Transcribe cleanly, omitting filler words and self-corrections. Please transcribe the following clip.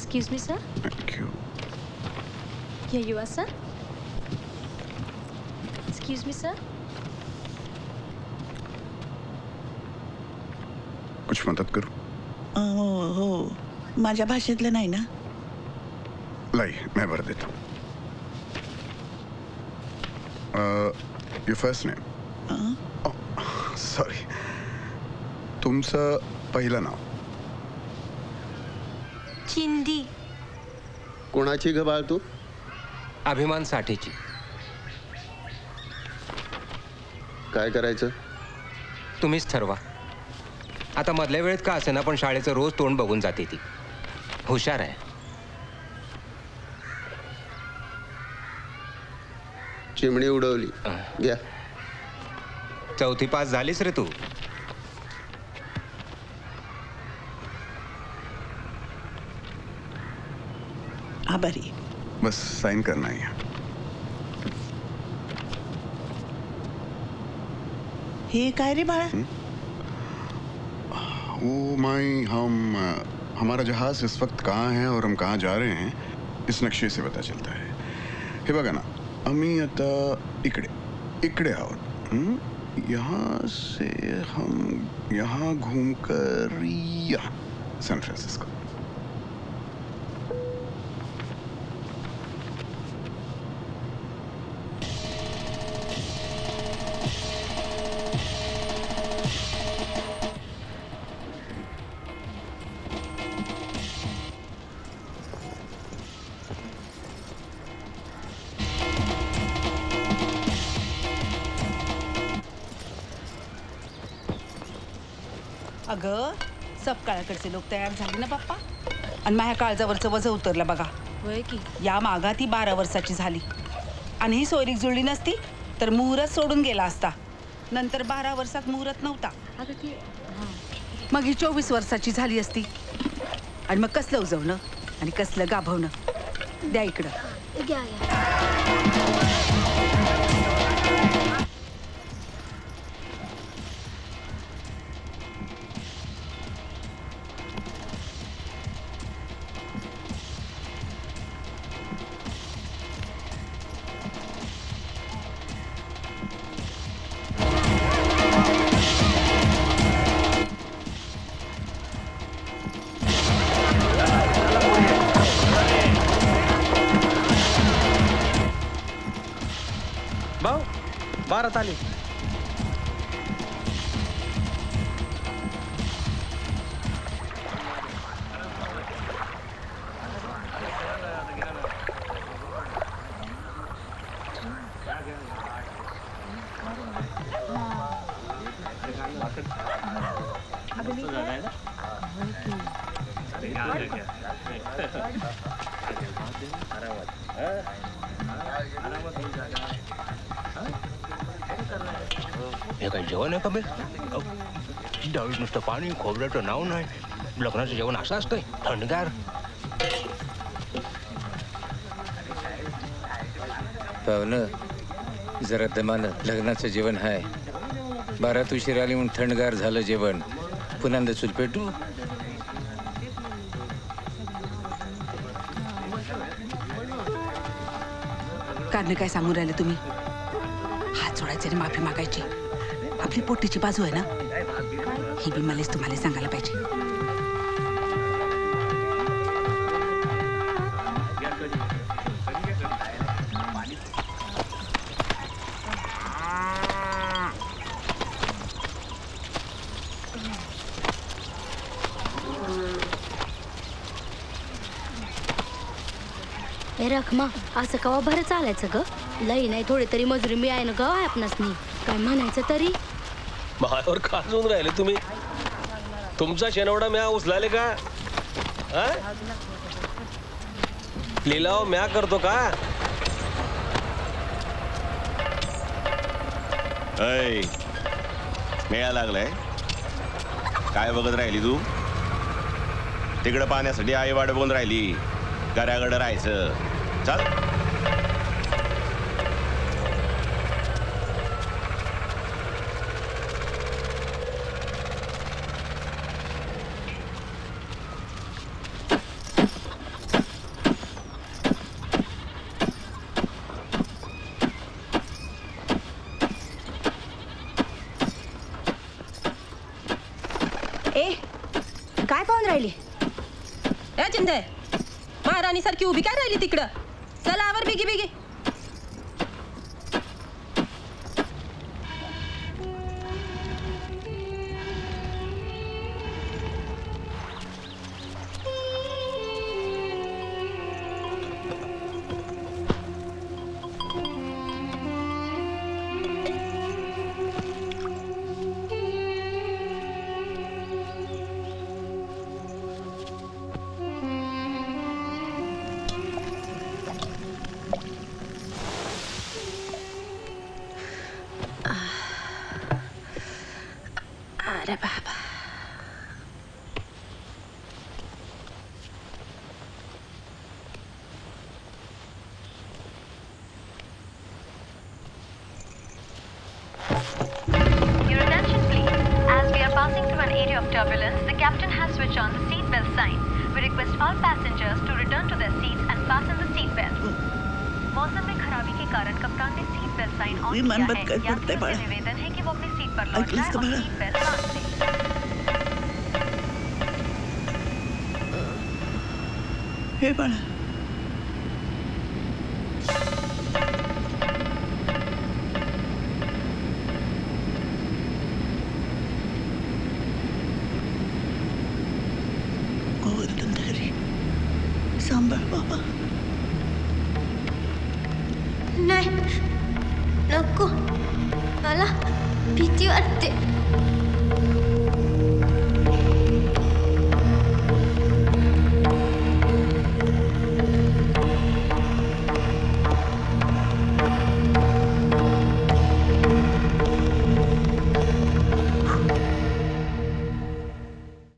Excuse me, sir. Thank you. Here you are, sir. Excuse me, sir. कुछ मदद करूं? हो, माझ्या भाषेतलं नाही ना? लाई मैं भर देता हूँ. Your first name? Sorry. तुमचं पहिलं नाव? चिंदी. कोणाची ग बाळ तू? अभिमान साठेची. काय करायचं? तुम्हीच ठरवा. आता मधल्या वेळेत का असेना पण शाळेचं रोज तोंड बघून जाते ती. हुशार आहे. चिमणी उडवली. घ्या. चौथी पास झालीस रे तू. आभारी. बस साइन करना ही है. हे काय रे बाळा? वो माई हमारा जहाज इस वक्त कहाँ है और हम कहाँ जा रहे हैं इस नक्शे से पता चलता है. हे बघा ना, आम्ही आता इकडे आहोत. यहाँ से हम यहाँ घूमकर यहाँ सैन फ्रांसिस्को. अगं सपकाळाकडचे लोक तयार झाले ना बाप्पा. आणि माझ्या काळजावरचं वजं उतरलं बघा. होय की. या मागा ती 12 वर्षाची झाली आणि ही सोयरीक जुळली नसती तर मुहूर्त सोडून गेला असता. नंतर 12 वर्षात मुहूर्त नव्हता. अगं ती मग ही 24 वर्षाची झाली असती. आणि मग कसलं उजवणं आणि कसलं गाभवणं. द्या इकडं. घ्या. भाऊ बारात आली. हे काय जेवण आहे का बे? डाळीत नुसतं पाणी, खोबऱ्याचं नाव नाही. लग्नाचं जेवण असं असतंय थंडगार. पाहुणं जरा दमानं लग्नाचं जेवण आहे. बारात उशीर आली म्हणून थंडगार झालं जेवण. पुन्हा चूल पेटू. कारण काय सांगून राहिले तुम्ही? हात जोडायचे आणि माफी मागायची. आपली पोटीची बाजू आहे ना, ही बी मलाच तुम्हाला सांगायला पाहिजे. ए रखमा, असं कवा बरं चालायचं ग? लई नाही थोडी तरी मजुरी मिळाय ना ग आपणासनी. काय म्हणायचं तरी? मायावर खाजून राहिले तुम्ही. तुमचा शेनवडा म्या उचलाले का? लिलाव म्या करतो का? मेळा लागलाय काय बघत राहिली तू? तिकडे पाण्यासाठी आई वाट बघून राहिली. घराकडे राहायचं. चल. गेली. ए चिंदे, महाराणी सारखी उभी काय राहिली तिकडं? चला आवर बिगी बिगी. अरे बाबा. Your attention please. As we are passing through an area of turbulence, the captain has switched on the seatbelt sign. We request all passengers to return to their seats and fasten the seatbelts. मौसम में खराबी के कारण कप्तान ने seat belt sign on किया है. यात्रियों से निवेदन है कि वो अपनी सीट पर लौट जाए और सीट बेल्ट बांध लें. हे बाळा, गोवर्धन हरी, सांभाळ बाबा. नाही, नको, मला भीती वाटते.